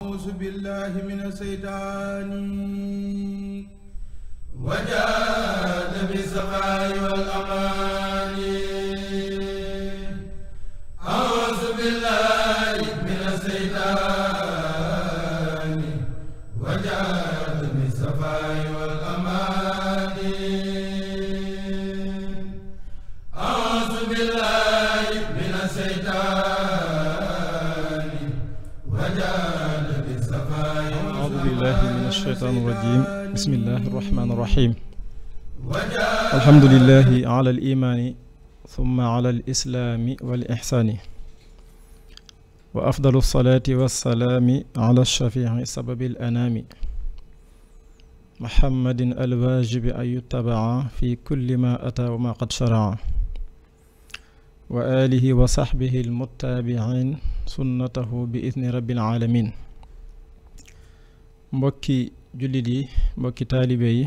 أعوذ بالله من الشيطان وجاد بالسخاء والأمان أعوذ بالله من الشيطان وجاد بالسخاء والأمان أعوذ بالله من الشيطان وجاد بالسخاء أعوذ بالله من الشيطان الرجيم بسم الله الرحمن الرحيم الحمد لله على الإيمان ثم على الإسلام والإحسان وأفضل الصلاة والسلام على الشفيع سبب الأنام محمد الواجب أن يتبع في كل ما أتى وما قد شرع وآله وصحبه المتابعين سنته بإذن رب العالمين mbokki jullit yi mbokki taalibe yi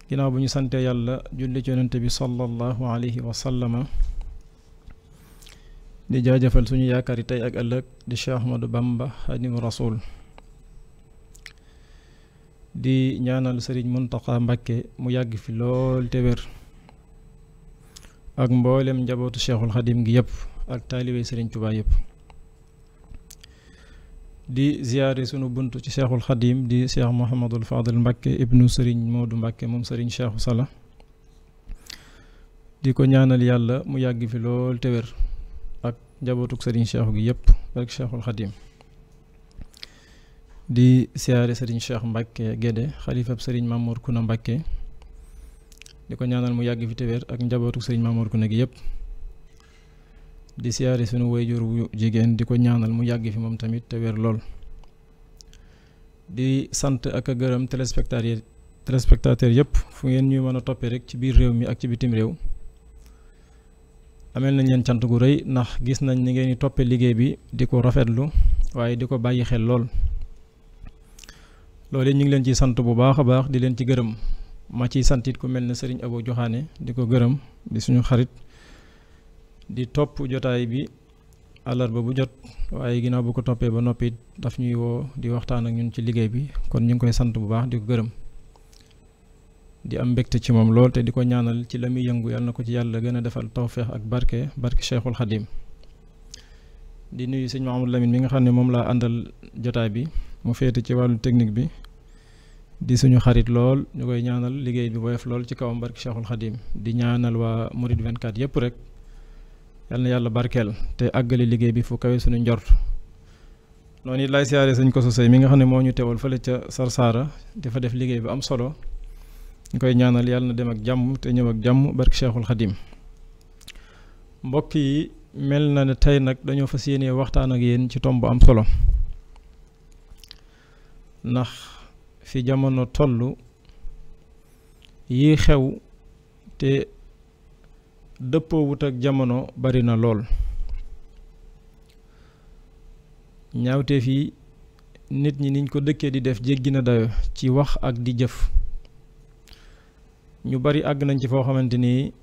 ginnaaw bu ñu sante yàlla julli ci yonent bi sallallahu alayhi wa sallama di jaajëfal suñu yaakaari tey ak ëllëg di Cheikh Ahmadou Bamba Xaadimu Rasuul di ñaanal Sëriñ Muntaxa Mbakke mu yàgg fi lool te wér ak mboolem njabootu Cheikhul Xadim gi yëpp ak taalibe Sëriñ Tuubaa yëpp di ziyaare sunu buntu ci Cheikhul Xadim di Cheikh Mouhamadul Fadil Mbakke ibnu Sëriñ Moodu Mbakke moom Sëriñ Cheikhu Sala di ko ñaanal yàlla mu yàgg fi lool te wér ak njabootuk Sëriñ Cheikhu gi yëpp ak Cheikhul Xadim di ziyaare Sëriñ Cheikh Mbakke Gédé xalifab Sëriñ Mamour Kuna Mbakke di ko ñaanal mu yàgg fi te wér ak njabootuk Sëriñ Mamour Kuna gi yëpp di siyaare sunu wayjur wu jigéen di ko ñaanal mu yàgg fi moom tamit te wér lool di sant ak a gërëm téléspectateur yëpp fu ngeen ñuy mën a toppee rek ci biir réew mi ak ci bitim réew ameel nañ leen cant gu rëy ndax gis nañ ni ngeen di toppee liggéey bi di ko rafetlu waaye di ko bàyyi xel lool loolu ñu ngi leen ciy sant bu baax a baax di leen ci gërëm ma ciy santit ku mel ne Sëriñ Abo Joxaane di ko gërëm di suñu xarit di topp jotaay bi àllarba bu jot waaye ginnaaw bu ko toppee ba noppi daf ñuy woo di waxtaan ak ñun ci liggéey bi kon ñu ngi koy sant bu baax di ko gërëm di am mbégte ci moom lool te di ko ñaanal ci la muy yëngu yàlla na ko ci yàlla gën a defal tawféex ak barke Cheikhul Khadim di nuyu sëñ Mahamadou Lamine mi nga xam ne moom laa àndal jotaay bi mu féete ci wàllu technique bi di suñu xarit lool ñu koy ñaanal liggéey bi woyof lool ci kawam barke Cheikhul Khadim di ñaanal waa Mouride 24 yëpp rek yal na yàlla barkeel te àggale liggéey bi fu kawe suñu njort noonu it lay siyaare sëñ Koso Sey mi nga xam ne moo ñu teewal fële ca Sarsara dafa def liggéey bu am solo ñu koy ñaanal yàlla na dem ak jàmm te ñëw ak jàmm barke Cheikhul Khadim mbokk yi mel na ne tey nag dañoo fas yéenee waxtaan ak yéen ci tomb bu am solo ndax fi jamono tollu yi xew te dëppoo wut ak jamono bari na lool ñaawteef yi nit ñi niñ ko dëkkee di def jéggi na dayo ci wax ak di jëf ñu bari àgg nañ ci foo xamante ni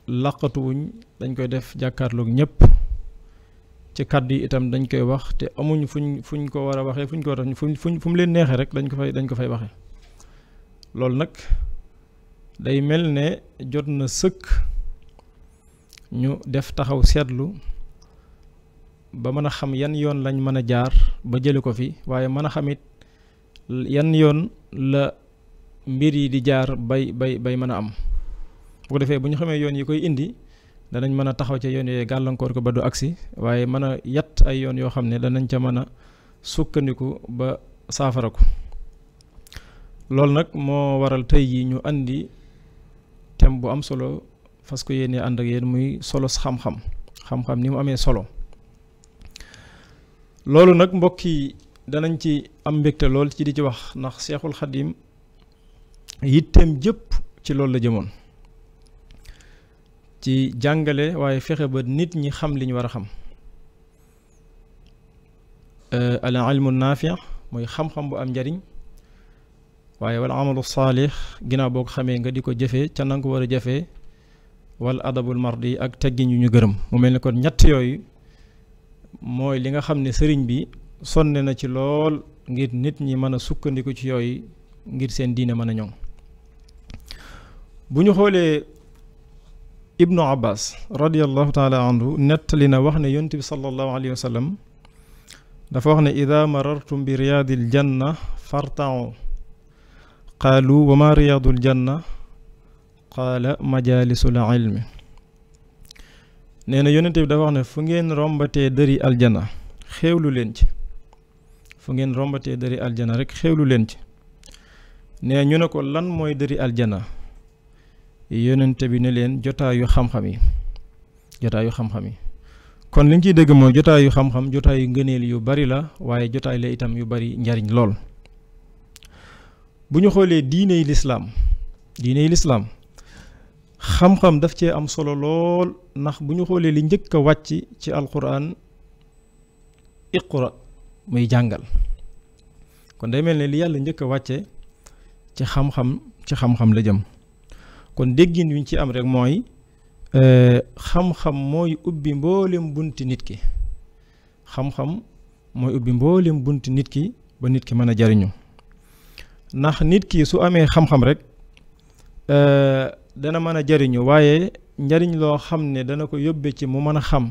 laqatuwuñ dañ koy def jàkkaarloog ñëpp ci kàddu yi itam dañ koy wax te amuñ fuñ ko war a waxee fuñ ko war a fu mu leen neexee rek dañ ko fay waxee loolu nag day mel ne jot na sëkk ñu def taxaw seetlu ba mën a xam yan yoon lañ mën a jaar ba jële ko fi waaye mën a xamit yan yoon la mbir yi di jaar bay mën a am bu ko defee bu ñu xamee yoon yi koy indi danañ mën a taxaw ca yoon yooyu gàllankoor ko ba du agsi waaye mën a yatt ay yoon yoo xam ne danañ ca mën a sukkandiku ba saafara ko loolu nag moo waral tey yi ñu andi thème bu am solo fas ko yéene ànd ak yéen muy solo xam-xam ni mu amee solo loolu nag mbokk yi danañ ci am mbégte lool ci di ci wax ndax Cheikhul Khadim yitteem jëpp ci loolu la jëmoon ci jàngale waaye fexe ba nit ñi xam li ñu war a xam al ilmu naafi mooy xam-xam bu am njariñ waaye wal amalu saalix ginnaaw boo ko xamee nga di ko jëfee ca nanga ko war a jëfee wal adabul mardi ak teggin yu ñu gërëm mu mel ni kon ñett yooyu mooy li nga xam ne sëriñ bi sonne na ci lool ngir nit ñi mën a sukkandiku ci yooyu ngir seen diine mën a ñoŋ. bu ñu xoolee ibnu abbas radiallahu taala anhu nettali na wax ne yonent bi sallallahu alayhi wa sallam dafa wax ne ida marartum bi riyaadil janna farta'u qaalu wa ma riyaadul janna qaala majalisul ilmi. nee na yonent bi dafa wax ne fu ngeen rombatee dëri aljana xéewlu leen ci, fu ngeen rombatee dëri aljana rek xéewlu leen ci. nee ñu ne ko lan mooy dëri aljana, yonent bi ne leen jotaayu xam-xam yi, jotaayu xam-xam yi. kon li ñu ciy dégg mooy jotaayu xam-xam jotaayu ngëneel yu bari la, waaye jotaay la itam yu bari njariñ lool. bu ñu xoolee diiney lislaam xam-xam daf cee am solo lool, ndax bu ñu xoolee li njëkk a wàcc ci alquran iqra muy jàngal. kon day mel ne li yàlla njëkk a wàcce ci xam-xam la jëm. kon déggin wi ñu ci am rek mooy xam-xam mooy ubbi mboolem bunti nit ki, xam-xam mooy ubbi mboolem bunti nit ki ba nit ki mën a jariñu. ndax nit ki su amee xam-xam rek dana mën a jariñu, waaye njariñ loo xam ne dana ko yóbbe ci mu mën a xam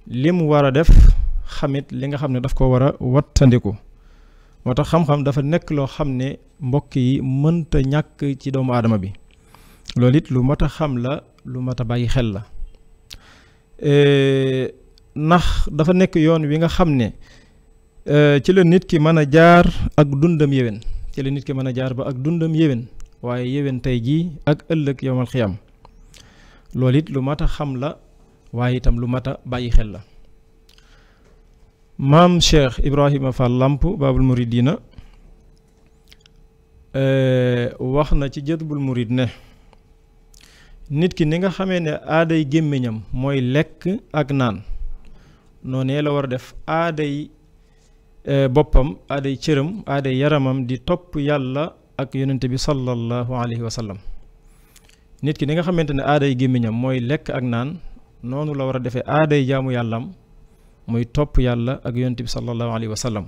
li mu war a def, xamit li nga xam ne daf ko war a wattandiku. moo tax xam-xam dafa nekk loo xam ne mbokk yi mënta ñàkk ci doomu aadama bi. loolu it lu mat a xam la, lu mat a bàyyi xel la. ndax dafa nekk yoon wi nga xam ne ci la nit ki mën a jaar ak dundam yéwén, ci la nit ki mën a jaar ba ak dundam yéwén, waaye yéwén tey jii ak ëllëg yowmal xiyam. loolu it lu mat a xam la, waaye itam lu mat a bàyyi xel la. maam Cheikh Ibrahima Fall Lamp Baabul Muridina wax na ci Jazbul Murid ne nit ki ni nga xamee ne aaday gémmiñam mooy lekk ak naan, noonee la war a def aaday boppam, aaday cëram, aaday yaramam di topp yàlla ak yonente bi sallallahu alayhi wa sallam. nit ki ni nga xamante ne aaday gémmiñam mooy lekk ak naan, noonu la war a defee aaday jaamu yàllam muy topp yàlla ak yonente bi sallallahu alayhi wa sallam.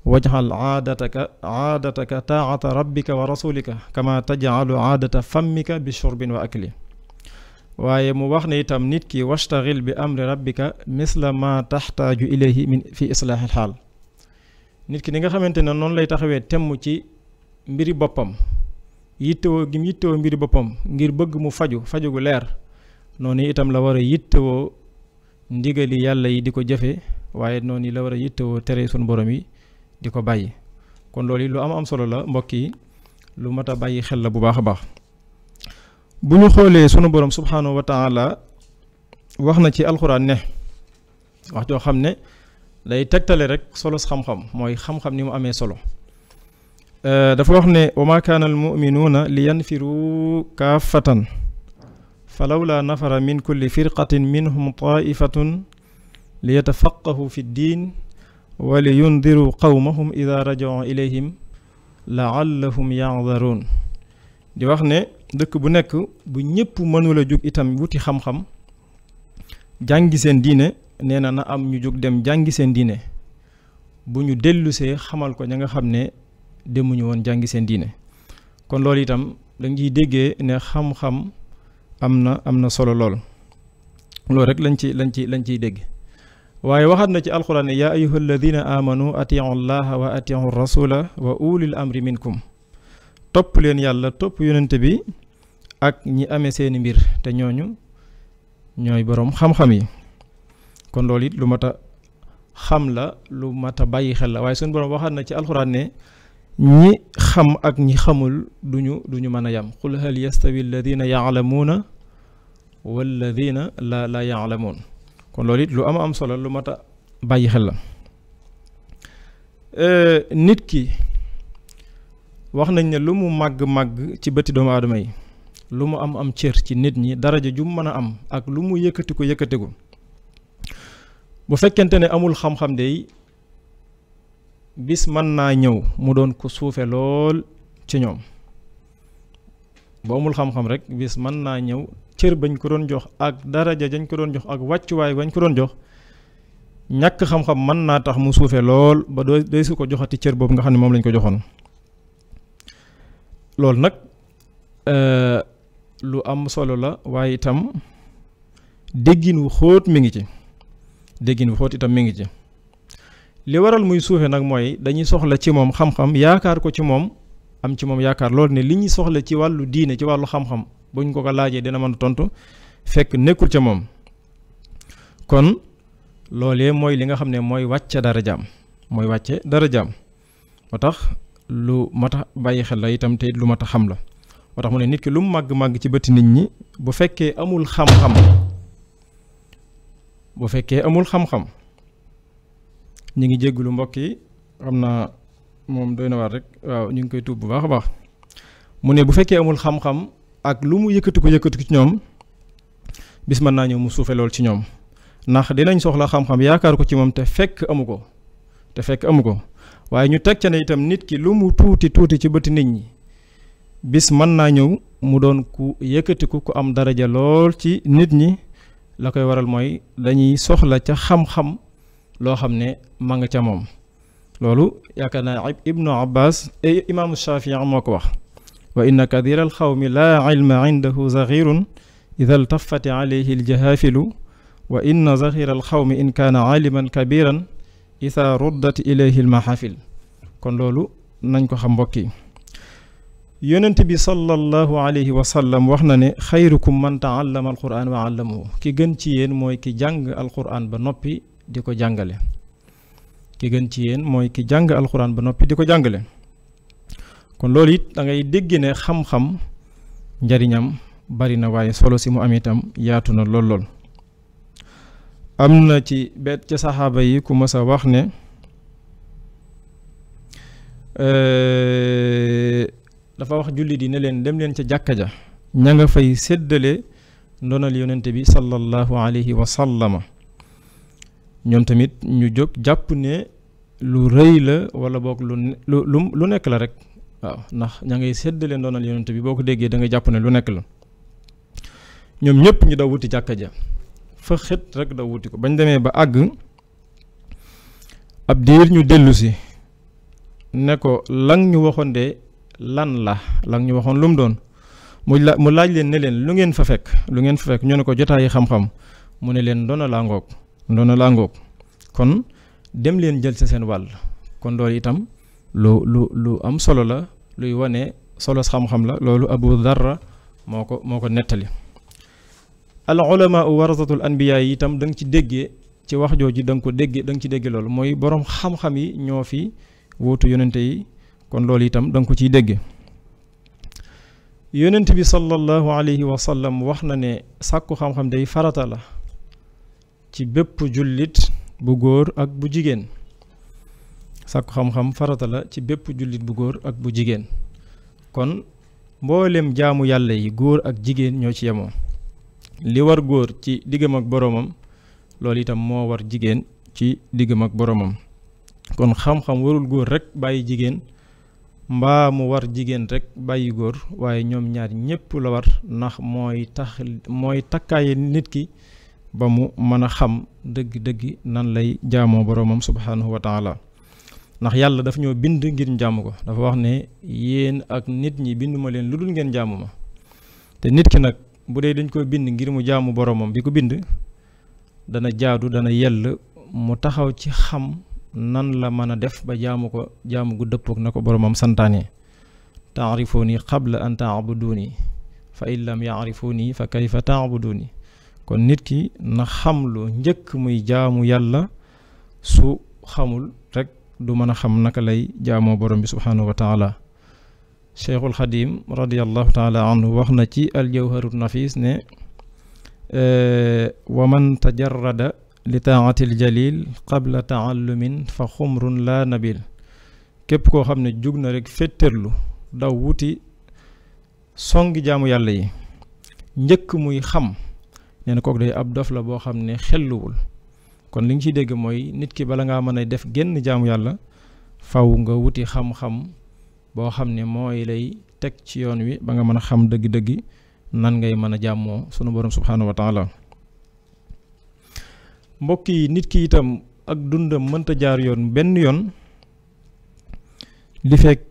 wajxal aadataka taata rabbika wa rasulika kama tajcalu aadata fammika bi shurbin wa akli. waaye mu wax ne itam nit ki wastaxil bi amri rabbika misla ma taxtaaju ilayhi min fi islaaxil xaal. nit ki ni nga xamante ne noonu lay taxawee temm ci mbiri boppam, yittewoo gi mu yittewoo mbiri boppam ngir bëgg mu faju gu leer, noonu itam la war a yittewoo ndigali yàlla yi di ko jëfe, waaye noonu la war a yittewoo tere sunu borom yi di ko bàyyi. kon loolu lu am solo la mbokk yi, lu mat a bàyyi xel la bu baax a baax. bu ñu xoolee sunu borom subhaanahu wa taala wax na ci alxuraan ne, wax joo xam ne day tegtale rek solos xam-xam, mooy xam-xam ni mu amee solo. dafa wax ne wa ma kaana al muminuuna li yanfiru kaafatan fa lawla nafara min kulli firqatin minhum taifatun li yatafaqahu fi ddin wa li yundiru qawmahum ida rajau ilayhim laallahum yaxdaruun. di wax ne dëkk bu nekk bu ñëpp mënula jóg itam wuti xam-xam jàngi seen diine, nee na na am ñu jóg dem jàngi seen diine, bu ñu dellusee xamal ko ña nga xam ne demuñu woon jàngi seen diine. kon loolu itam dañ ciy déggee ne xam-xam am na solo lool. loolu rek lañ ciy dégg. waaye waxaat na ci alxuraan ne yaa ayyuha alladina amanu atiu llaha wa atiu rasula wa ulil amri minkum. topp leen yàlla, topp yonente bi ak ñi amee seeni mbir, te ñooñu ñooy boroom xam-xam yi. kon loolu it lu mat a xam la, lu mat a bàyyi xel la. waaye suñu boroom waxaat na ci alxuraan ne ñi xam ak ñi xamul duñu mën a yam. qul hal yastawi alladina yaalamuuna walladina la yaalamuun. kon loolu it lu am solo, lu mat a bàyyi xel la. nit ki wax nañ ne lu mu màgg-màgg ci bëti doomu aadama yi, lu mu am cër ci nit ñi, daraja ju mu mën a am ak lu mu yëkkatiku bu fekkente ne amul xam-xam de bis mën naa ñëw mu doon ko suufe lool ci ñoom. bu amul xam-xam rek bis mën naa ñëw cër bañ ko doon jox ak daraja dañ ko doon jox ak wàccuwaay bañ ko doon jox ñàkk xam-xam mën naa tax mu suufe lool ba doy su ko joxati cër boobu nga xam ne moom lañ ko joxoon. loolu nag lu am solo la waaye itam déggin wu xóot mi ngi ci déggin wu xóot itam mi ngi ci li waral muy suufe nag mooy dañuy soxla ci moom xam-xam yaakaar ko ci moom am ci moom yaakaar loolu ne li ñuy soxla ci wàllu diine ci wàllu xam-xam buñ ko laajee dina mën a tontu fekk nekkul ca moom kon loolee mooy li nga xam ne mooy wàcce darajaam moo tax lu mat a bàyyi xel la itam te lu mat a xam la moo tax mu ne nit ki lu mu màgg-màgg ci bëti nit ñi bu fekkee amul xam-xam ñu ngi jéggulu mbokk yi xam naa moom doy na waar rek waaw ñu ngi koy tuub bu baax a baax mu ne bu fekkee amul xam-xam ak lu mu yëkkati ko ci ñoom bis mën naa ñëw mu suufe lool ci ñoom ndax dinañ soxla xam-xam yaakaar ko ci moom te fekk amu ko waaye ñu teg ca ne itam nit ki lu mu tuuti ci bëti nit ñi bis mën naa ñëw mu doon ku yëkkatiku ku am daraja lool ci nit ñi la koy waral mooy dañuy soxla ca xam-xam loo xam ne ma nga ca moom loolu yaakaar naa ibnu abbas imaamu shafii moo ko wax wa inna kathira alxawmi laa ilma indahu zaxirun ida altafati alayhi aljahafilu wa inna zaxira alxawmi in kaana aaliman kabiran ida ruddat ilayhi almahafil kon loolu nañ ko xam mbokk yi yonent bi sallallahu alayhi wa sallam wax na ne xayrukum man taallama alquran wa allamahu ki gën ci yéen mooy ki jàng alquran ba noppi di ko jàngale kon loolu it da ngay dégg ne xam-xam njariñam bari na waaye solo si mu am itam yaatu na lool am na ci bet ca saxaaba yi ku mës a wax ne dafa wax jullit yi ne leen dem leen ca jàkka ja ña nga fay séddale ndonal yonente bi sallallahu alayhi wa sallama ñoom tamit ñu jóg jàpp ne lu rëy la wala boog lu nekk la rek waaw ndax ña ngay séddale ndonal yonente bi boo ko déggee da nga jàpp ne lu nekk la ñoom ñëpp ñu daw wuti jàkka ja fa xet rek daw wuti ko bañ demee ba àgg ab diir ñu dellu si ne ko lang ñu waxoon de lan la lang ñu waxoon lu mu doon mu laaj leen ne leen lu ngeen fa fekk ñu ne ko jotaayi xam-xam mu ne leen ndono laa ngoog kon dem leen jël sa seen wàll kon loolu itam lu am solo la luy wane solo xam-xam la loolu Abu Dharra moo ko nettali al ulama warasatul anbiya yi itam da nga ci déggee ci wax jooju da nga ci déggee loolu mooy boroom xam-xam yi ñoo fi wuutu yonente yi kon loolu itam da nga ko ciy dégge yonent bi sallallahu alayhi wa sallam wax na ne sàkku xam-xam day farata la ci bépp jullit bu góor ak bu jigéen sàkku xam-xam farata la ci bépp jullit bu góor ak bu jigéen kon mboolem jaamu yàlla yi góor ak jigéen ñoo ci yemoo li war góor ci diggam ak boroomam loolu itam moo war jigéen ci diggam ak boroomam kon xam-xam warul góor rek bàyyi jigéen mbaa mu war jigéen rek bàyyi góor waaye ñoom ñaar ñépp la war ndax mooy takkaaye nit ki ba mu mën a xam dëgg-dëgg nan lay jaamoo boroomam subhaanahu wa taala ndax yàlla daf ñoo bind ngir jaamu ko dafa wax ne yéen ak nit ñi binduma leen lu dul ngeen jaamu ma te nit ki nag bu dee dañ ko bind ngir mu jaamu boroomam bi ko bind dana jaadu dana yell mu taxaw ci xam nan la mën a def ba jaamu ko jaamu gu dëppook na ko boroomam santaane taarifuni qabla an taabuduni fa in lam yaarifuni fa kayfa taabuduni kon nit ki na xam lu njëkk muy jaamu yàlla su xamul rek du mën a xam naka lay jaamoo borom bi subhaanahu wa taala cheikhul xadim radiallahu taala anhu wax na ci aljawharut nafis ne wa man tajarrada li taatil jalil qabla taallumin fa xumrun la nabil képp koo xam ne jug na rek fétterlu daw wuti songi jaamu yàlla yi njëkk muy xam nee na kooku day ab dof la boo xam ne xelluwul kon li nga ciy dégg mooy nit ki bala ngaa mën a def genn jaamu yàlla faw nga wuti xam-xam boo xam ne mooy lay teg ci yoon wi ba nga mën a xam dëgg-dëgg nan ngay mën a jàmmoo sunu borom subhaanahu wa taala mbokk yi nit ki itam ak dundam mënta jaar yoon benn yoon li fekk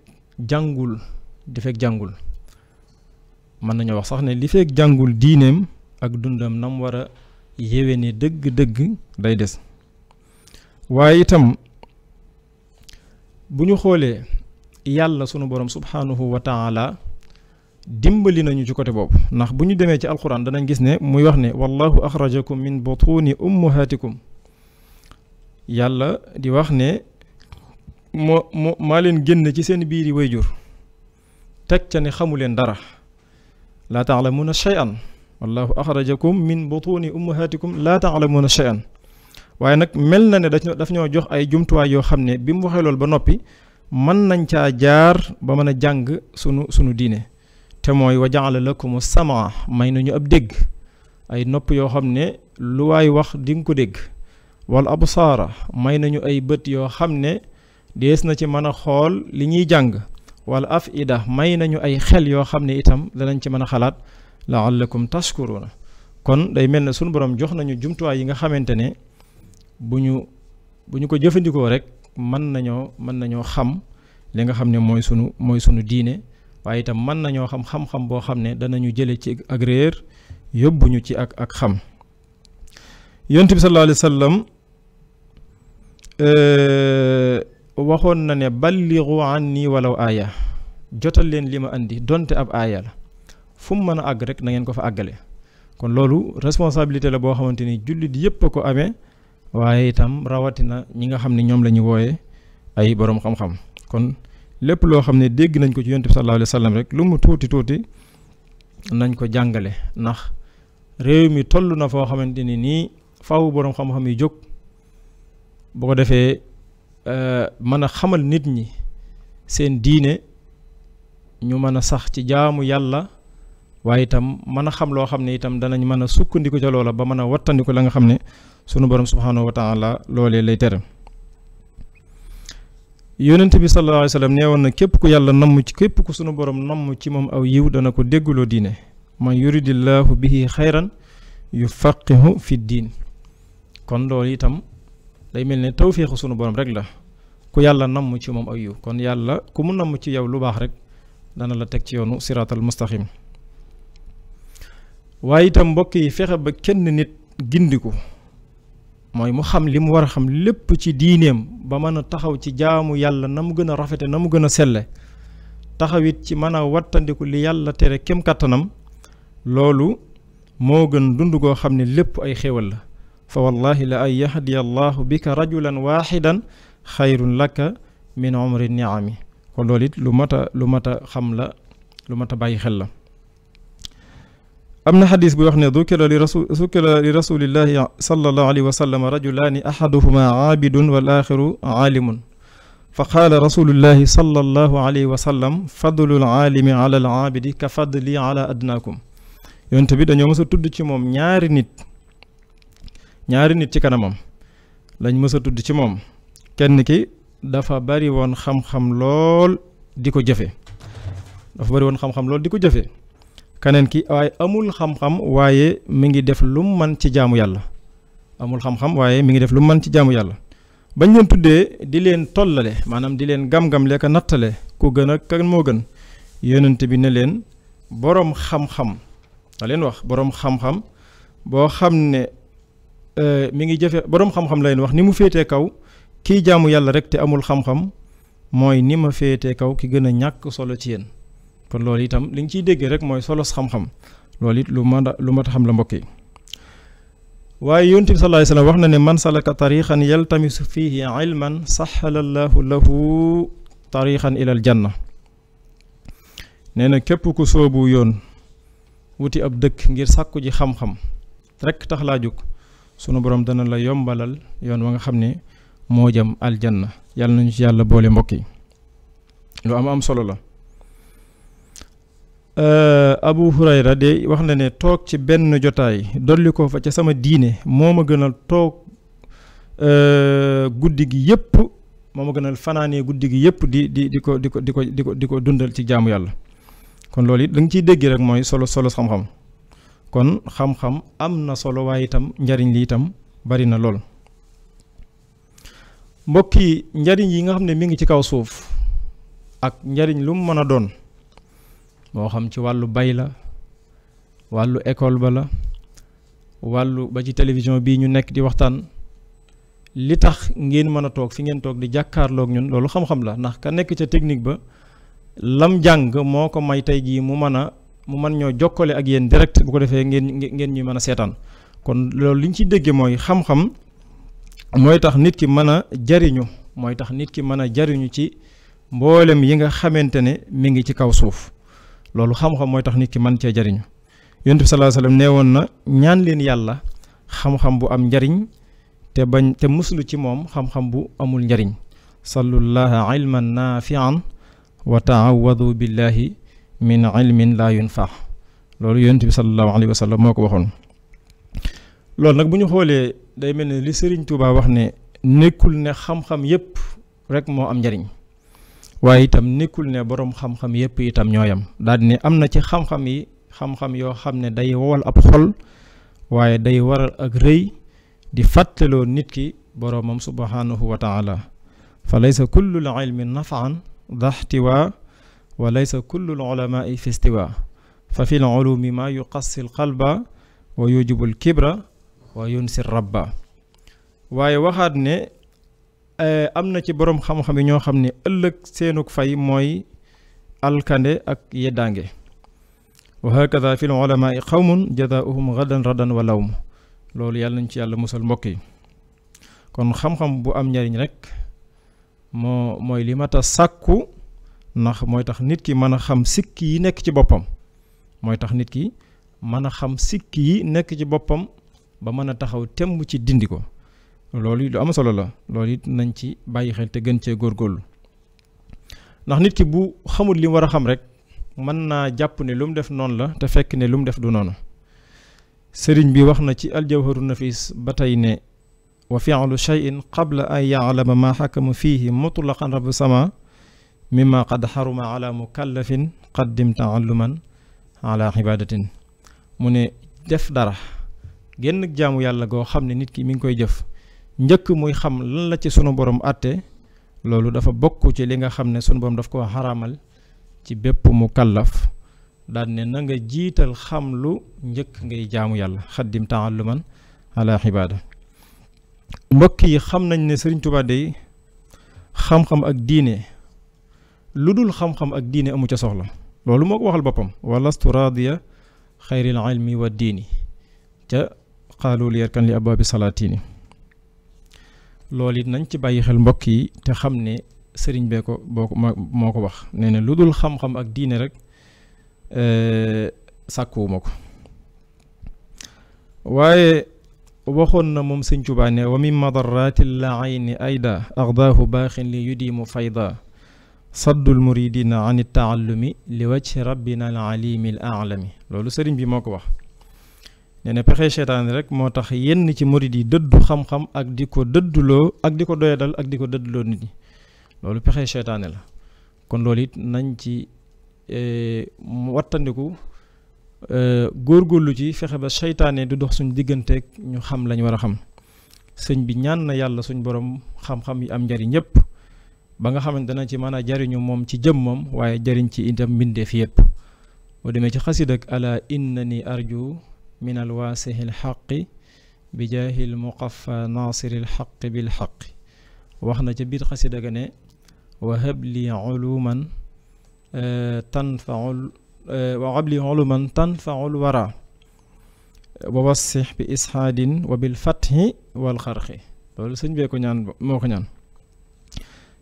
jàngul mën nañoo wax sax ne li fekk jàngul diineem ak dundam nam war a yéwéne dëgg-dëgg day des. waaye itam bu ñu xoolee yàlla sunu borom subhanahu wa taala dimbali nañu ci côté boobu, ndax bu ñu demee ci alquran danañ gis ne muy wax ne wallahu axrajakum min butuni ummahatikum, yàlla di wax ne maa leen génn ci seen biiri wayjur, teg ca ne xamu leen dara, laa taalamuuna shay'an, wallahu axrajakum min butuni ummahatikum laa taalamuuna shay'an. waaye nag mel na ne daf ñoo jox ay jumtuwaay yoo xam ne bi mu waxee loolu ba noppi mën nañ caa jaar ba mën a jàng sunu diine, te mooy wa jaala lakum samaa, may nañu ab dégg, ay nopp yoo xam ne lu waay wax di nga ko dégg, wal absaara, may nañu ay bët yoo xam ne dees na ci mën a xool li ñuy jàng, wal afida, may nañu ay xel yoo xam ne itam danañ ci mën a xalaat, laallakum tashkuruna. kon day mel ne sunu borom jox nañu jumtuwaay yi nga xamante ne bu ñu ko jëfandikoo rek mën nañoo xam li nga xam ne mooy sunu diine, waaye itam mën nañoo xam-xam boo xam ne danañu jële ci ak réer yóbbuñu ci ak xam. yonent bi sallallahu alayhi wa sallam waxoon na ne ballighu anni walaw aaya, jotal leen li ma andi donte ab aaya la, fu mu mën a àgg rek na ngeen ko fa àggale. kon loolu responsabilité la boo xamante ni jullit yépp a ko amee, waaye itam rawatina ñi nga xam ne ñoom la ñu wooyee ay boroom xam-xam. kon lépp loo xam ne dégg nañ ko ci yonent bi sallallahu alayhi wa sallam rek lu mu tuuti nañ ko jàngale, ndax réew mi toll na foo xamante ni nii faaw boroom xam-xam yi jóg boo ko defee mën a xamal nit ñi seen diine, ñu mën a sax ci jaamu yàlla, waaye itam mën a xam loo xam ne itam danañ mën a sukkandiku ca loola ba mën a wattandiku la nga xam ne sunu borom subhanahu wa taala loolee lay tere. yonent bi sallallahu alayhi wa sallam nee woon na képp ku yàlla namm ci képp ku sunu borom namm ci moom aw yiw dana ko dégguloo diine, man yuridillahu bihi xayran yufaqihu fi diin. kon loolu itam day mel ne tawfiixu sunu borom rek la, ku yàlla namm ci moom aw yiw, kon yàlla ku mu namm ci yow lu baax rek dana la teg ci yoonu siraatal mustaqim. waaye itam mbokk yi, fexe ba kenn nit gindiku mooy mu xam li mu war a xam lépp ci diineem ba mën a taxaw ci jaamu yàlla na mu gën a rafete na mu gën a selle, taxawit ci mën a wattandiku li yàlla tere kem kàttanam, loolu moo gën dund goo xam ne lépp ay xéewal la. fa wallahi la ay yahdiya allahu bika rajulan waaxidan xayrun laka min umri niami. kon loolu it lu mat a xam la, lu mat a bàyyi xel la. am na xadis bu wax ne dukira li rasulillahi sallallahu alayhi wa sallam rajulaani ahaduhuma aabidun wal axiru aalimun, fa qaala rasulullahi sallallahu alayhi wa sallam fadlul aalimi ala al aabidi ka fadli ala adnaakum. yonent bi dañoo mës a tudd ci moom ñaari nit ci kanamam lañ mës a tudd ci moom. kenn ki dafa bari woon xam-xam lool di ko jëfe, keneen ki waaye amul xam-xam waaye mi ngi def lu mu mën ci jaamu yàlla, bañ leen tuddee di leen tollale, maanaam di leen gam-gamle ka nattale ku gën a kan moo gën, yonent bi ne leen boroom xam-xam da leen wax boroom xam-xam boo xam ne mi ngi jëfe, boroom xam-xam la leen wax ni mu féetee kaw kii jaamu yàlla rek te amul xam-xam, mooy ni ma féetee kaw ki gën a ñàkk solo ci yéen. kon loolu itam li nga ciy déggee rek mooy solos xam-xam, loolu it lu mat a xam la mbokk yi. waaye yonent bi sallallahu alayhi wa sallam wax na ne man salaka tariqan yaltamisu fihi ilman sahala llahu lahu tariqan ila al janna. nee na képp ku soobu yoon wuti ab dëkk ngir sàkku ji xam-xam rek tax laa jóg, sunu borom dana la yombalal yoon wa nga xam ne moo jëm aljanna. yàlla nañu ci yàlla boole mbokk yi, lu am solo la. Abu Hurayra de wax na ne toog ci benn jotaay dolli ko fa ca sama diine moo ma gënal toog guddi gi yëpp, moo ma gënal fanaanee guddi gi yëpp di ko dundal ci jaamu yàlla. kon loolu it da nga ciy dégg rek mooy solo xam-xam. kon xam-xam am na solo, waaye itam njariñ li itam bari na lool. mbokk yi njariñ yi nga xam ne mi ngi ci kaw suuf ak njariñ lu mu mën a doon moo xam ci wàllu bay la wàllu école ba la wàllu ba ci télévision bii ñu nekk di waxtaan li tax ngeen mën a toog fi ngeen toog di jàkkaarloog ñun loolu xam-xam la ndax ka nekk ca technique ba lam jàng moo ko may tey jii mu mën ñoo jokkale ak yéen direct bu ko defee ngeen ñu mën a seetaan kon loolu li ñu ci déggee mooy xam-xam mooy tax nit ki mën a jariñu mooy tax nit ki mën a jariñu ci mboolem yi nga xamante ne mi ngi ci kaw suuf loolu xam-xam mooy tax nit ki mën cee jariñu yonent bi sallallahu alayhi wasallam nee woon na ñaan leen yàlla xam-xam bu am njariñ te muslu ci moom xam-xam bu amul njariñ sallullaha ilman nafian wa taawadu billahi min ilmin la yunfa loolu yonent bi sallallahu alayhi wasallam moo ko waxoon loolu nag bu ñu xoolee day mel ne li Sëriñ Tuubaa wax ne nekkul ne xam-xam yépp rek moo am njariñ waaye itam nekkul ne boroom xam-xam yépp itam ñooyam daal ne am na ci xam-xam yi xam-xam yoo xam ne day wowal ab xol waaye day waral ak rëy di fàttaloo nit ki boroomam subhanahu wa taala fa laysa kullu l ilmi nafaan daxtiwa wa laysa kullu l ulamai fi istiwa fa fi l ulumi ma yuqassi l qalba wa yujibu l kibra wa yunsi rabba waaye waxaat ne am na ci boroom xam-xam yi ñoo xam ne ëllëg seenuk fay mooy alkande ak yeddaange wa hakada fi l ulamai qawmun jazaauhum gadan radan wa lawm loolu yàlla nañ ci yàlla musal mbokk yi kon xam-xam bu am njariñ rek mooy li mat a sàkku ndax mooy tax nit ki mën a xam sikki yi nekk ci boppam mooy tax nit ki mën a xam sikki yi nekk ci boppam ba mën a taxaw temm ci dindi ko loolu lu am solo la loolu it nañ ci bàyyi xel te gën cee góorgóorlu ndax nit ki bu xamul li mu war a xam rek mën naa jàpp ne lu mu def noonu la te fekk ne lu mu def du noonu sëriñ bi wax na ci aljawharu nafis ba tey ne wa fi'lu shay'in qabla an ya'lama ma xakamu fiihi mutlaqan rabu sama mimma qad xaruma ala mukallafin qaddim taalluman ala ibadatin mu ne def dara génn jaamu yàlla goo xam ne nit ki mi ngi koy jëf njëkk muy xam lan la ci sunu borom àtte loolu dafa bokk ci li nga xam ne sunu borom daf ko xaraamal ci bépp mukallaf daal ne na nga jiital xam lu njëkk ngay jaamu yàlla xaddim taalluman ala ibada mbokk yi xam nañ ne Sëriñ Tuubaa day xam-xam ak diine lu dul xam-xam ak diine amu ca soxla loolu moo ko waxal boppam walastu radiya xayril ilmi wa diini ca xaalu li yarkan li abwaabi salaatini loolu it nañ ci bàyyi xel mbokk yi te xam ne sëriñ bee ko moo ko wax nee na lu dul xam-xam ak diine rek sàkkuwuma ko waaye waxoon na moom Sëriñ Tuubaa ne wa min madarrati l-ayni ayda ardaahu baaxin li yudimu fayda saddul muridina an taallumi li wajhi rabbina al alimi al aalami loolu sëriñ bi moo ko wax nee na pexe seytaane rek moo tax yenn ci murid yi dëddu xam-xam ak di ko dëdduloo ak di ko doyadal ak di ko dëdduloo nit ñi loolu pexe seytaane la kon loolu it nañ ci wattandiku góorgóorlu ci fexe ba seytaane du dox suñ digganteeg ñu xam lañ war a xam sëñ bi ñaan na yàlla suñ borom xam-xam yi am njariñ yépp ba nga xamante dana ci mën a jariñu moom ci jëmmam waaye jariñ ci itam mbindeef yépp boo demee ci xasid ak ala innani arju min alwaasihi lxaqi bi jaahil muqaffa naasiri lxaqi bilxaqi wax na ca biir xasida ga ne wahab li uluman tanfaul wahab li uluman tanfaul wara wa wassix bi ishaadin wa bil fathi wal xarxi loolu sëñ bee ko ñaan moo ko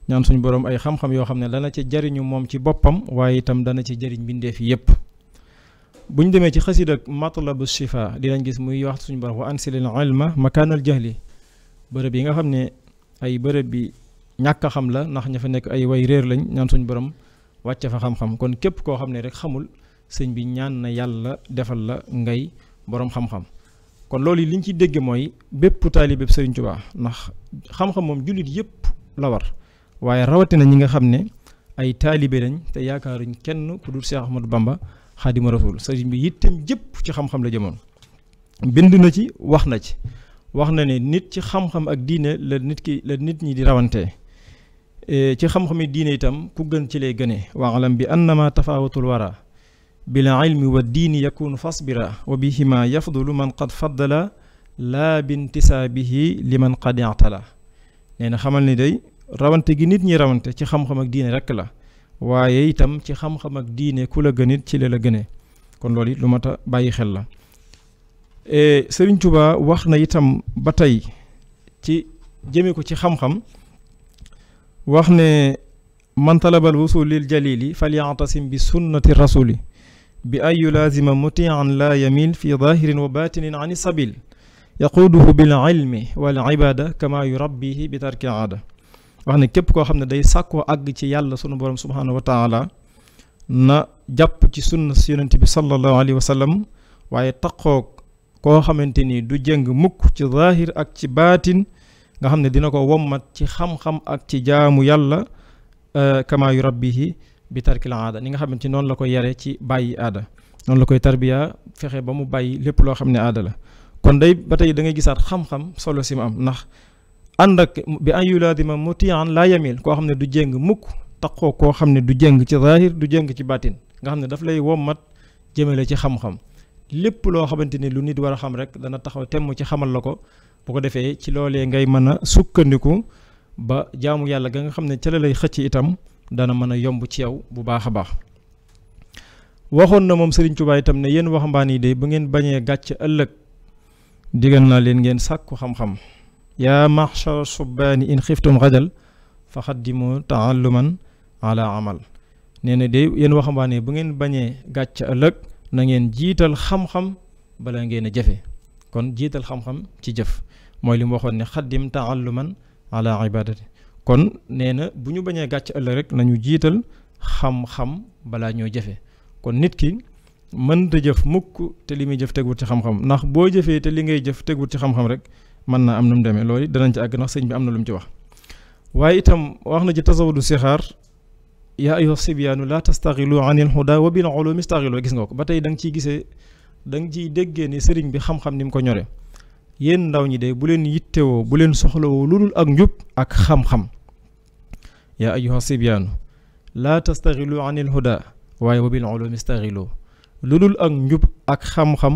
ñaan suñu boroom ay xam-xam yoo xam ne dana ci jariñu moom ci boppam waaye itam dana ci jariñ mbindeef yépp bu ñu demee ci xasida ak matlabu shifa dinañ gis muy wax suñu borom wa ansilil ilma makaanal jahli bërëb yi nga xam ne ay bërëb bi ñàkk a xam la ndax ña fa nekk ay way réer lañ ñaan suñu borom wàcce fa xam-xam kon képp koo xam ne rek xamul sëñ bi ñaan na yàlla defal la ngay boroom xam-xam kon loolu liñ ci dégg mooy bépp taalibe Sëriñ Tuubaa ndax xam-xam moom jullit yépp la war waaye rawatina ñi nga xam ne ay taalibe lañ te yaakaaruñ kenn ku dul Cheikh Ahmadou Bamba Xaadimu Rasuul sëriñ bi yittem jëpp ci xam-xam la jëmoon bind na ci wax na ci wax na ne nit ci xam-xam ak diine la nit ñi di rawantee ci xam-xami diine itam ku gën ci lay gënee waalam bi annama tafawutul wara bil ilmi wa diini yakunu fasbira wa bihima yafdulu man qad faddala laa bintisaabihi liman qad i'tala nee na xamal ni day rawante gi nit ñi rawante ci xam-xam ak diine rekk la waaye itam ci xam-xam ak diine ku la gënit ci la gënee kon loolu it lu mat a bàyyi xel la Sëriñ Tuubaa wax na itam ba tey ci jëme ko ci xam-xam wax ne man talabal wusul lil jalili falyatasim bi sunnati rasuli bi ay yulaazima mutian la yamil fi zahirin wa batinin an sabil yaquuduhu bil ilmi wal ibada kama yurabbihi bi tarki aada wax ne képp koo xam ne day sàkkoo àgg ci yàlla sunu borom subhanahu wa taala na jàpp ci sunna si yonent bi sallallahu alayhi wa sallam waaye taqoo koo xamante ni du jëng mukk ci zahir ak ci baatin nga xam ne dina ko wommat ci xam-xam ak ci jaamu yàlla kama yurabbihi bi tarkil aada ni nga xamante ni noonu la koy yare ci bàyyi aada noonu la koy tarbiya fexe ba mu bàyyi lépp loo xam ne aada la kon day ba tey da ngay gisaat xam-xam solo si mu am ndax ànd ak bi an yulaadima mutian laa yamil koo xam ne du jéng mukk taqoo koo xam ne du jéng ci zahir du jéng ci baatin nga xam ne daf lay wommat jëmale ci xam-xam lépp loo xamante ni lu nit war a xam rek dana taxaw temm ci xamal la ko bu ko defee ci loolee ngay mën a sukkandiku ba jaamu yàlla ga nga xam ne ca la lay xëcc itam dana mën a yomb ci yow bu baax a baax waxoon na moom Sëriñ Tuubaa itam ne yéen waxambaan yi de bu ngeen bañee gàcc ëllëg digal naa leen ngeen sàkku xam-xam yaa maxshar subbaani in xiftum xajal fa xaddimu taalluman ala amal nee na de yéen waxambaan yi bu ngeen bañee gàcc ëllëg na ngeen jiital xam-xam bala ngeen a jëfe kon jiital xam-xam ci jëf mooy li mu waxoon ne xaddim taalluman ala ibadati kon nee na bu ñu bañee gàcc ëllëg rek nañu jiital xam-xam balaa ñoo jëfe kon nit ki mënta jëf mukk te li muy jëf tegwut ci xam-xam ndax boo jëfee te li ngay jëf tegwut ci xam-xam rek mën naa am nu mu demee loolu danañ ci àgg ndax sëñ bi am na lu mu ci wax waaye itam wax na ci tasawudu sixaar yaa ayyuha sibyaanu la tastaxilu anil huda wa bil ulumi staxilu gis nga ko ba tey da nga ciy gisee da nga ciy déggee ni sëriñ bi xam-xam ni mu ko ñore yéen ndaw ñi de bu leen yittewoo bu leen soxlawoo lu dul ak njub ak xam-xam yaa ayyuha sibyaanu la tastaxilu anil huda waaye wa bil ulumi staxilu lu dul ak njub ak xam-xam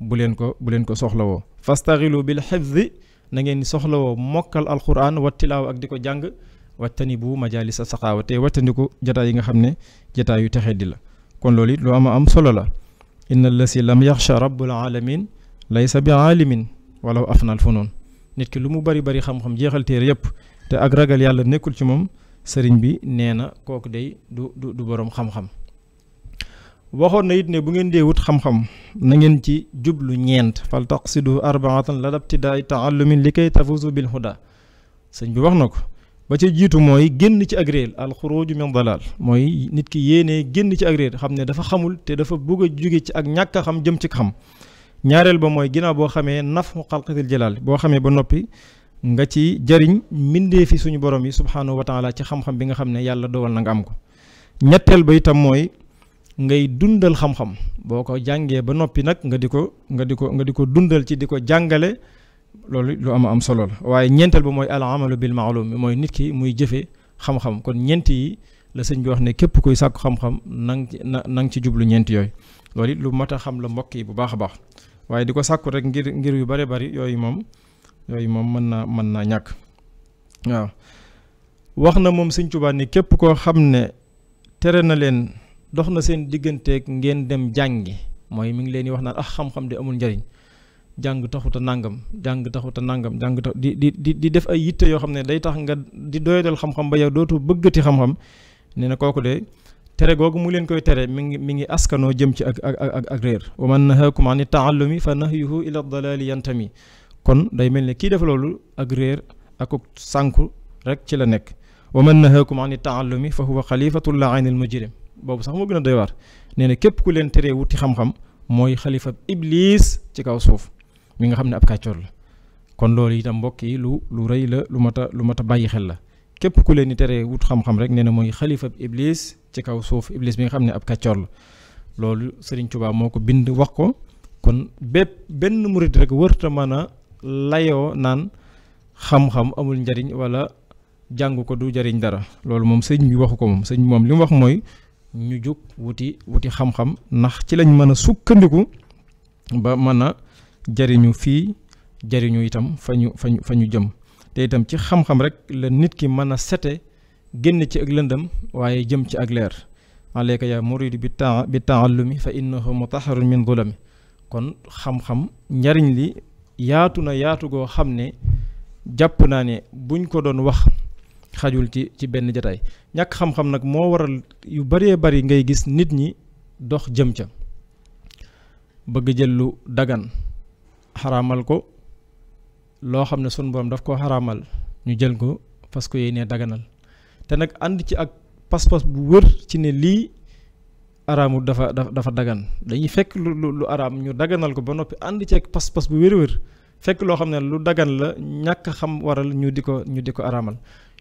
bu leen ko soxlawoo fastaxilu bil xifzi na ngeen soxlawoo mokkal alquran wa tilaaw ak di ko jàng wattanibu majalisa saqaawa te wattandiku jataay yi nga xam ne jataay yu texee di la kon loolu it lu am solo la inna allasi lam yaxsha rabbul alamin laysa bi aalimin walaw afnal funoon nit ki lu mu bari xam-xam jeexal téere yépp te ak ragal yàlla nekkul ci moom sëriñ bi nee na kooku day du boroom xam-xam waxoon na it ne bu ngeen dee wut xam-xam na ngeen ci jublu ñeent fal taqsidu arbaatan la dabtidaay taallumin li kay tafuzu bil huda sëñ bi wax na ko ba ci jiitu mooy génn ci ak réer alxuruju min dalal mooy nit ki yéenee génn ci ak réer xam ne dafa xamul te dafa bëgg a jóge ci ak ñàkk a xam jëm ci xam ñaareel ba mooy ginnaaw boo xamee nafu xalqatil jalaal boo xamee ba noppi nga ci jariñ mbindee fi suñu borom yi subhaanahu wa taala ci xam-xam bi nga xam ne yàlla dogal na nga am ko ñetteel ba itam mooy ngay dundal xam-xam boo ko jàngee ba noppi nag nga di ko dundal ci di ko jàngale loolu lu am solo la waaye ñeenteel ba mooy al amalu bil maalum mooy nit ki muy jëfe xam-xam kon ñeent yi la sëñ bi wax ne képp kuy sàkku xam-xam nang ci jublu ñeent yooyu loolu it lu mat a xam la mbokk yi bu baax a baax waaye di ko sàkku rek ngir yu bare bari yooyu moom mën naa ñàkk waaw wax na moom sëñ Tuubaa ni képp koo xam ne tere na leen dox na seen digganteeg ngeen dem jàngi mooy mi ngi leen di wax naan xam-xam de amul njariñ jàng taxuta nangam di def ay yitte yoo xam ne day tax nga di doyadal xam-xam ba yow dootu bëggati xam-xam nee na kooku de tere googu mu leen koy tere mi ngi askanoo jëm ci ak réer wa man nahaakum ani taallumi fa nahyuhu ila dalali yantami kon day mel ne kii def loolu ak réer ak sànku rek ci la nekk wa man nahaakum ani taallumi fa huwa xalifatullah aynil mujrim boobu sax moo gën a doy waar nee na képp ku leen teree wuti xam-xam mooy xalifa iblis ci kaw suuf mi nga xam ne ab kàccoor la kon loolu itam mbokk yi lu rëy la lu mat a bàyyi xel la képp ku leen di teree wut xam-xam rek nee na mooy xalifa iblis ci kaw suuf iblis bi nga xam ne ab kàccoor la loolu Sëriñ Tuubaa moo ko bind wax ko kon benn murid rek wërta mën a layoo naan xam-xam amul njariñ wala jàng ko du jariñ dara loolu moom sëñ bi waxu ko moom sëñ bi moom li mu wax mooy ñu jóg wuti xam-xam ndax ci lañ mën a sukkandiku ba mën a jariñu fii jariñu itam fa ñu jëm te itam ci xam-xam rek la nit ki mën a sete génn ci ak lëndëm waaye jëm ci ak leer alayka ya muridu bi taallumi fa innahu mutahharun min zulami kon xam-xam njariñ li yaatu na yaatu goo xam ne jàpp naa ne buñ ko doon wax xajul ci benn jataay ñàkk xam-xam nag moo waral yu baree bari ngay gis nit ñi dox jëm ca bëgg jël lu dagan xaraamal ko loo xam ne sunu borom daf koo xaraamal ñu jël ko parce que yéenee daganal te nag ànd ci ak pas-pas bu wër ci ne lii araamul dafa dagan dañuy fekk lu araam ñu daganal ko ba noppi ànd ci ak pas-pas bu wér-wér fekk loo xam ne lu dagan la ñàkk xam waral ñu di ko araamal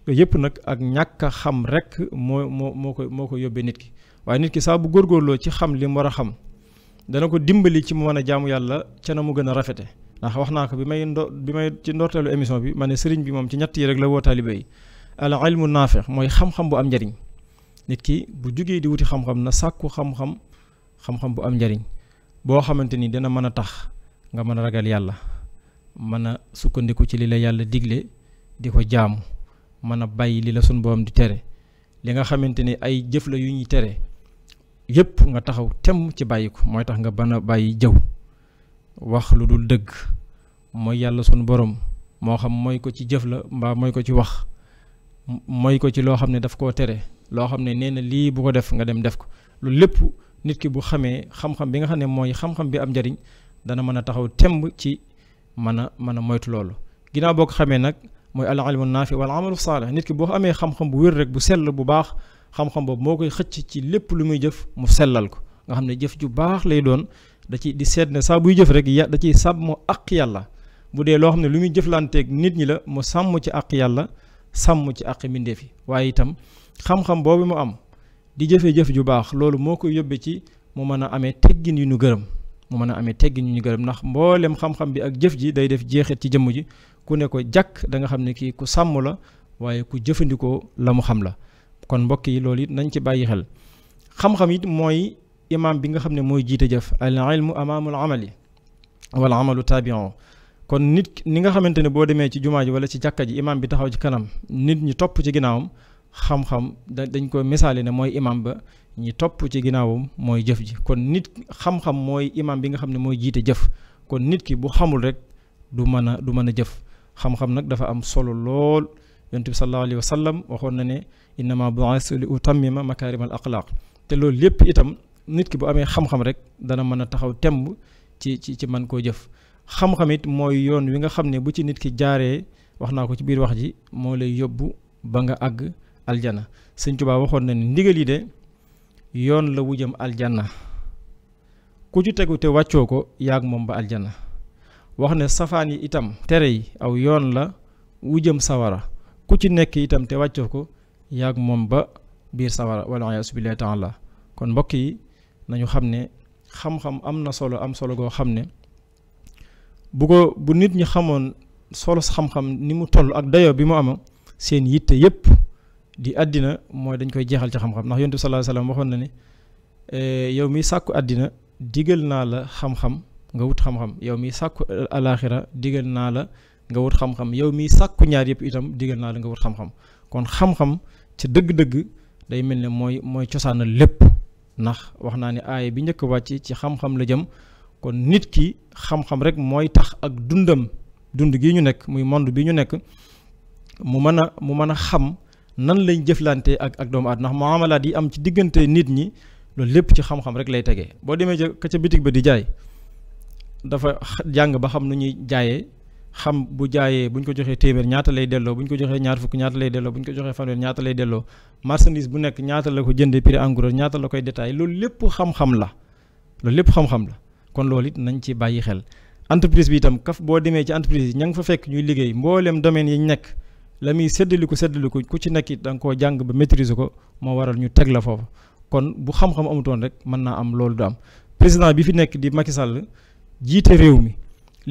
yooyu yëpp nag ak ñàkk a xam rek moo ko yóbbee nit ki waaye nit ki saa bu góorgóorloo ci xam li mu war a xam dana ko dimbali ci mu mën a jaamu yàlla ca na mu gën a rafete ndax wax naa ko bi may ci ndorteelu émission bi ma ne sëriñ bi moom ci ñett yi rek la woo taalibe yi al ilmu naafi mooy xam-xam bu am njariñ nit ki bu jugee di wuti xam-xam na sàkku xam-xam bu am njariñ boo xamante ni dina mën a tax nga mën a ragal yàlla mën a sukkandiku ci li la yàlla digle di ko jaamu mën a bàyyi li la sun borom di tere li nga xamante ni ay jëf la yu ñuy tere yépp nga taxaw temm ci bàyyi ko mooy tax nga bana bàyyi jëw wax lu dul dëgg mooy yàlla sunu borom moo xam mooy ko ci jëf la mbaa mooy ko ci wax mooy ko ci loo xam ne daf koo tere loo xam ne nee na lii bu ko def nga dem def ko loolu lépp nit ki bu xamee xam-xam bi nga xam ne mooy xam-xam bi am njariñ dana mën a taxaw temb ci mën a moytu loolu ginnaaw boo ko xamee nag mooy al ilmu naafi wal amalu saalih nit ki boo amee xam-xam bu wér rek bu sell bu baax xam-xam boobu moo koy xëcc ci lépp lu muy jëf mu sellal ko nga xam ne jëf ju baax lay doon da ci di seet ne saa buy jëf rek da ciy sàmm àq yàlla bu dee loo xam ne lu muy jëflanteeg nit ñi la mu sàmm ci àq yàlla sàmm ci àq mbindeef yi waaye itam xam-xam boobu mu am di jëfe-jëf ju baax loolu moo koy yóbbee ci mu mën a amee teggin yu ñu gërëm ndax mboolem xam-xam bi ak jëf ji day def jeexit ci jëmm ji ku ne ko jàkk da nga xam ne kii ku sàmm la waaye ku jëfandikoo la mu xam la kon mbokk yi loolu it nañ ci bàyyi xel xam-xam it mooy imaam bi nga xam ne mooy jiite jëf al ilmu amaamul amali wala amalu taabion kon nit ni nga xamante ne boo demee ci jumaa ji wala ci jàkka ji imaam bi taxaw ci kanam nit ñi topp ci ginnaawam xam-xam dañ ko misaale ne mooy imaam ba ñi topp ci ginnaawam mooy jëf ji kon nit xam-xam mooy imaam bi nga xam ne mooy jiite jëf kon nit ki bu xamul rek du mën a jëf xam-xam nag dafa am solo lool yonent bi sallallahu alayhi wa sallam waxoon na ne innama bu'istu li utammima makaarimal axlaaq te loolu lépp itam nit ki bu amee xam-xam rek dana mën a taxaw temb ci mën koo jëf xam-xam it mooy yoon wi nga xam ne bu ci nit ki jaaree wax naa ko ci biir wax ji moo lay yóbbu ba nga àgg aljana Sëñ Tuubaa waxoon na ne ndigal yi de yoon la wujjam aljana ku ci tegu te wàccoo ko yaag moom ba aljana wax ne safaan yi itam tere yi aw yoon la wujjam sawara ku ci nekk itam te wàccoo ko yaag moom ba biir sawara wala iyaasu billaahi taala kon mbokk yi nañu xam ne xam-xam am na solo goo xam ne bu nit ñi xamoon solo xam-xam ni mu toll ak dayoo bi mu am seen yitte yépp di àddina mooy dañ koy jeexal ci xam-xam ndax yonent bi sallallahu alayhi wasallam waxoon na ne yow miy sàkku àddina digal naa la xam-xam nga wut xam-xam yow miy sàkku alaaxira digal naa la nga wut xam-xam yow miy sàkku ñaar yëpp itam digal naa la nga wut xam-xam kon xam-xam ci dëgg-dëgg day mel ne mooy cosaanal lépp ndax wax naa ne aaya bi njëkk wàcc ci xam-xam la jëm kon nit ki xam-xam rek mooy tax ak dund gi ñu nekk muy monde bi ñu nekk mu mën a xam nan lañ jëflante ak doomu aadama ndax muamalaat yi am ci diggante nit ñi loolu lépp ci xam-xam rek lay tegee boo demee ca bitig ba di jaay dafa jàng ba xam nu ñuy jaayee xam bu jaayee buñ ko joxee téeméer ñaata lay delloo buñ ko joxee ñaar fukk ñaata lay delloo buñ ko joxee fanweer ñaata lay delloo marchandise bu nekk ñaata la ko jëndee prix en gros ñaata la koy détaillé loolu lépp xam-xam la kon loolu it nañ ci bàyyi xel entreprise bi itam boo demee ci entreprise yi ña nga fa fekk ñuy liggéey mbooleem domaine yi ñu nekk la muy séddaliku ku ci nekk it da nga koo jàng ba maîtriser ko moo waral ñu teg la foofu kon bu xam-xam amutoon rek mën naa am loolu du am président bi fi nekk di Macky Sall jiite réew mi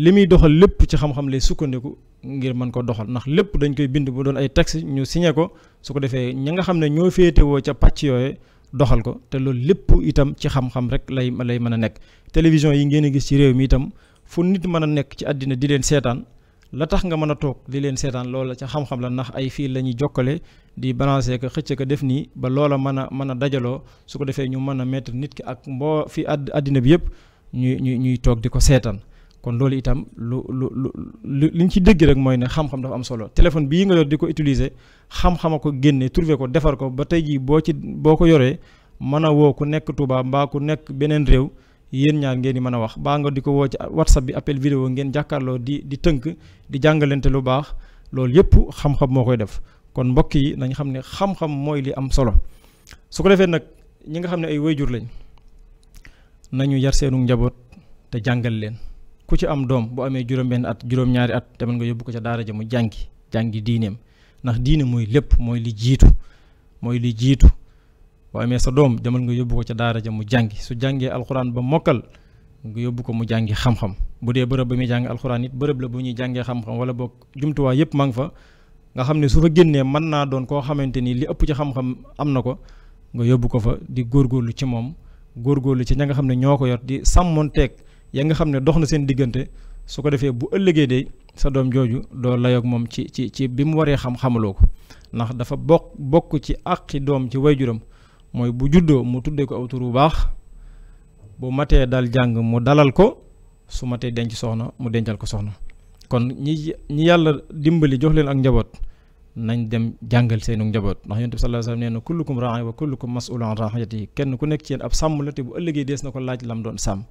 li muy doxal lépp ci xam-xam lay sukkandiku ngir mën ko doxal ndax lépp dañ koy bind bu doon ay texte ñu signé ko su ko defee ñi nga xam ne ñoo féetewoo ca pàcc yooyu doxal ko te loolu lépp itam ci xam-xam rek lay mën a nekk. télévision yi ngeen a gis ci réew mi itam fu nit mën a nekk ci àddina di leen seetaan la tax nga mën a toog di leen seetaan loola ca xam-xam la ndax ay fii la ñuy jokkale di balancer ko xëcc ko def nii ba loola mën a dajaloo su ko defee ñu mën a mettre nit ki ak fi àddina bi yëpp ñuy toog di ko seetaan. kon loolu itam liñ ci dégg rek mooy ne xam-xam dafa am solo téléphone bii nga yor di ko utiliser xam-xama ko génne trouver ko defar ko ba tey jii boo ko yoree mën a woo ku nekk Touba mbaa ku nekk beneen réew yéen ñaar ngeen di mën a wax baa nga di ko woo ci WhatsApp bi appel vidéo ngeen jàkkaarloo di tënk di jàngalante lu baax loolu yëpp xam-xam moo koy def kon mbokk yi nañ xam ne xam-xam mooy li am solo su ko defee nag ñi nga xam ne ay wayjur lañ nañu yar seenu njaboot te jàngal leen. ku ci am doom bu amee juróom-benn at juróom-ñaari at demal nga yóbbu ko ca daara ja mu jàngi diineem ndax diine mooy lépp mooy li jiitu boo amee sa doom demal nga yóbbu ko ca daara ja mu jàngi su jàngee alxuraan ba mokkal nga yóbbu ko mu jàngi xam-xam bu dee bërëb ba muy jàngi alxuraan it bërëb la bu ñuy jàngee xam-xam wala boog jumtuwaay yëpp maa ngi fa nga xam ne su fa génnee mën naa doon koo xamante ni li ëpp ci xam-xam am na ko nga yóbbu ko fa di góorgóorlu ci moom góorgóorlu ci ña nga xam ne ñoo ko yor di sàmmonteeg ya nga xam ne dox na seen diggante su ko defee bu ëllëgee de sa doom jooju doo layoog moom ci bi mu waree xamaloo ko ndax dafa bokk ci àqi doom ci wayjuram mooy bu juddoo mu tuddee ko aw tur bu baax bu matee dal jàng mu dalal ko su matee denc soxna mu dencal ko soxna kon ñi yàlla dimbali jox leen ak njaboot nañ dem jàngal seenu njaboot ndax yonent bi sallallahu alayhi wasallam nee na kullukum raa'in wa kullukum mas'ulun an ra'iyatihi kenn ku nekk ci yéen ab sàmm la te bu ëllëgee dees na ko laaj lam doon sàmm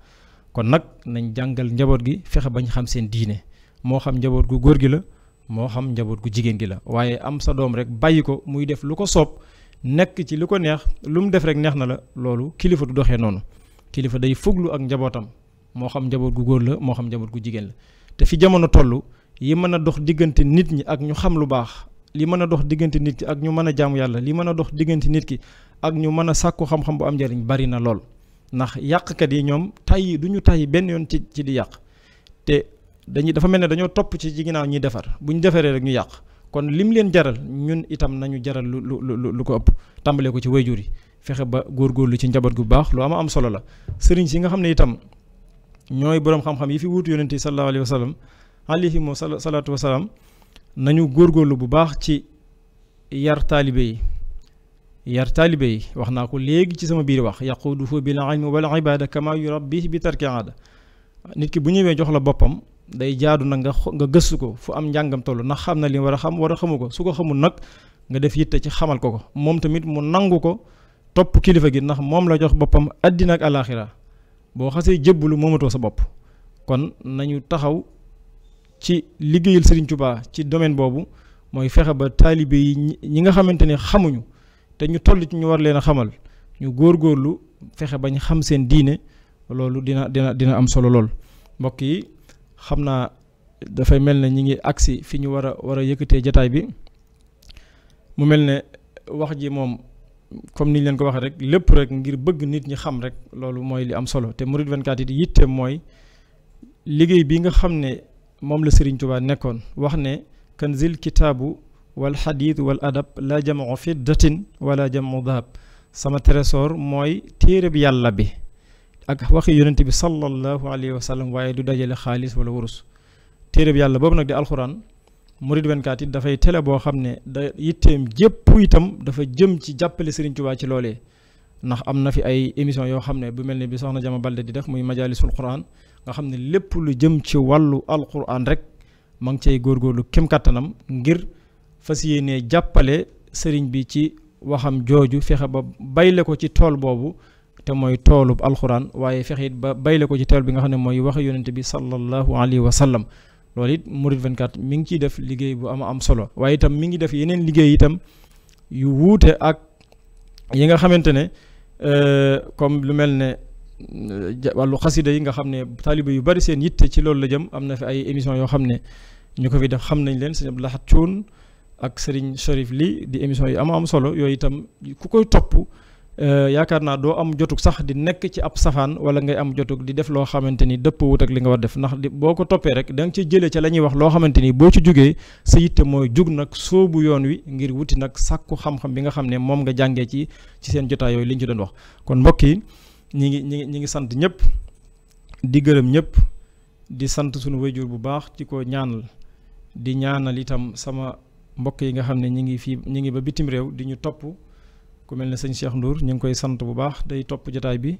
kon nag nañ jàngal njaboot gi fexe bañ xam seen diine moo xam njaboot gu góor gi la moo xam njaboot gu jigéen gi la waaye am sa doom rek bàyyi ko muy def lu ko soob nekk ci lu ko neex lu mu def rek neex na la loolu kilifa du doxee noonu kilifa day fuglu ak njabootam moo xam njaboot gu góor la moo xam njaboot gu jigéen la te fi jamono toll yi mën a dox diggante nit ñi ak ñu xam lu baax li mën a dox diggante nit ki ak ñu mën a jaamu yàlla li mën a dox diggante nit ki ak ñu mën a sàkku xam-xam bu am njariñ bari na lool ndax yàqkat yi ñoom du ñu tàyyi benn yoon ci di yàq te dafa mel ne dañoo topp ci ginnaaw ñuy defar bu ñu defaree rek ñu yàq kon lim leen jaral ñun itam nañu jaral lu ko ëpp tàmbalee ko ci wayjur yi fexe ba góorgóorlu ci njaboot gu baax lu am solo la sëriñ si nga xam ne itam ñooy boroom xam-xam yi fi wuutu yonent yi sallallahu alayhi wa sallam alayhimu salaatu wa salaam nañu góorgóorlu bu baax ci yar taalibe yi wax naa ko léegi ci sama biir wax yaquduhu bil ilmi wal ibada kama yurabbi bi tarki aada nit ki bu ñëwee jox la boppam day jaadu nag nga gëstu ko fu am njàngam toll ndax xam na li war a xam war a xamu ko su ko xamul nag nga def yitte ci xamal ko moom tamit mu nangu ko topp kilifa gi ndax moom la jox boppam àddina ak alaaxira boo xasee jébbalu moomatoo sa bopp kon nañu taxaw ci liggéeyal Serigne Touba ci domaine boobu mooy fexe ba taalibe yi ñi nga xamante ne xamuñu te ñu toll ci ñu war leen a xamal ñu góorgóorlu fexe bañ xam seen diine loolu dina am solo lool mbokk yi xam naa dafay mel ne ñi ngi agsi fi ñu war a yëkkatee jataay bi mu mel ne wax ji moom comme niñ leen ko waxee rek lépp rek ngir bëgg nit ñi xam rek loolu mooy li am solo te Mouride 24 it yitteem mooy liggéey bi nga xam ne moom la Serigne Touba nekkoon wax ne kanzil kitaabu wal xadiid wal adab la jamu fiddatin wala jamu dahab sama trésor mooy téere bi yàlla bi ak waxi yonent bi sallallahu alayhi wa sallam waaye du dajale xaalis wala wurus téere bi yàlla boobu nag di alxuraan Mouride 24 it dafay télé boo xam ne da yitteem jépp itam dafa jëm ci jàppale Serigne Touba ci loolee ndax am na fi ay émission yoo xam ne bu mel ne bi soxna Jama Balde di def muy majalisul quran nga xam ne lépp lu jëm ci wàllu alquran rek ma ngi cay góorgóorlu kem kattanam ngir fas yéenee jàppale sëriñ bi ci waxam jooju fexe ba bayle ko ci tool boobu te mooy toolub alquran waaye fexe it ba bayle ko ci tool bi nga xam ne mooy waxe yonente bi sallallahu alayhi wa sallam loolu it Mouride 24 mi ngi ciy def liggéey bu am solo waaye itam mi ngi def yeneen liggéey itam yu wuute ak yi nga xamante ne comme lu mel ne wàllu xasida yi nga xam ne taaliba yu bari seen yitte ci loolu la jëm am na fi ay émission yoo xam ne ñu ko fi def xam nañ leen sëñ Abdou Lahad Thioune ak Serigne Cherif Ly di émission yu am solo yooyu itam ku koy topp yaakaar naa doo am jotug sax di nekk ci ab safaan wala ngay am jotug di def loo xamante ni dëpp wut ak li nga war def ndax boo ko toppee rek da nga ci jëlee ca la ñuy wax loo xamante ni boo ci jógee sa yitte mooy jug nag soobu yoon wi ngir wuti nag sàkku xam-xam bi nga xam ne moom nga jàngee ci seen jotaay yooyu li ñu ci doon wax. kon mbokk yi ñi ngi sant ñëpp di gërëm ñëpp di sant suñu wayjur bu baax ci ko ñaanal di ñaanal itam sama mbokk yi nga xam ne ñi ngi ba bitim réew di ñu topp ku mel ne sëñ Cheikh Ndour ñu ngi koy sant bu baax day topp jotaay bi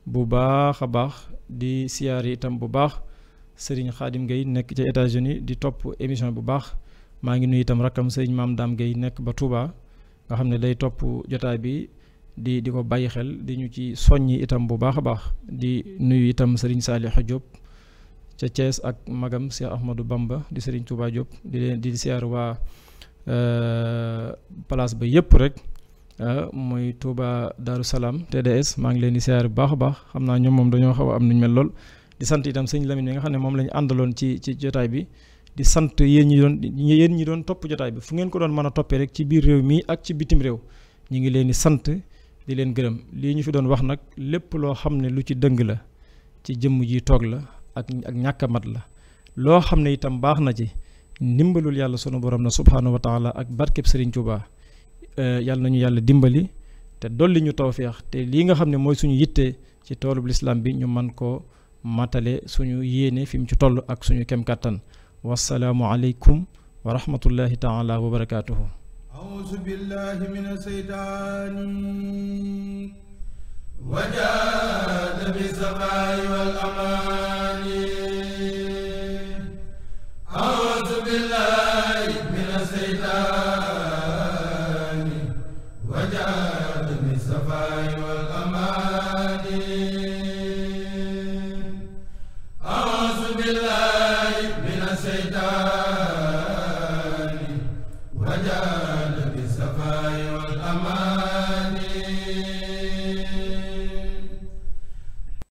bu baax a baax di siyaare itam bu baax Serigne Khadim Gueye nekk ca États-Unis di topp émission bu baax maa ngi nuyu itam rakkam Serigne Maam Dame Gueye nekk ba Touba nga xam ne day topp jotaay bi di ko bàyyi xel di ñu ci soññi itam bu baax a baax di nuyu itam Serigne Salih Diop ca Thiès ak magam Cheikh Ahmadou Bamba di Serigne Touba Diop di siyaar waa place ba yëpp rek. mooy Touba Darou Salaam TDS maa ngi leen di siyaar bu baax a baax xam naa ñoom moom dañoo xaw a am nuñ mel lool di sant itam sëñ Lamine mi nga xam ne moom la ñu àndaloon ci jotaay bi di sant yéen ñi doon topp jotaay bi fu ngeen ko doon mën a toppee rek ci biir réew mi ak ci bitim réew ñu ngi leen di sant di leen gërëm lii ñu fi doon wax nag lépp loo xam ne lu ci dëng la ci jëmm ji toog la ak ñàkk a mat la loo xam ne itam baax na ci ndimbalul yàlla sunu borom na subhaanahu wa taala ak barkeb Serigne Touba. yàlla nañu yàlla dimbali te dolli ñu tawféex te lii nga xam ne mooy suñu yitte ci toolub lislaam bi ñu man koo matale suñu yéene fi mu ci toll ak suñu kem kàttan wasalaamu aleykum wa rahmatullahi taala wa barakaatuhu. auzu billahi mina seytaani wajaada bi safaay wal amaani auzu billahi mina seytaani وجعل بالصفاء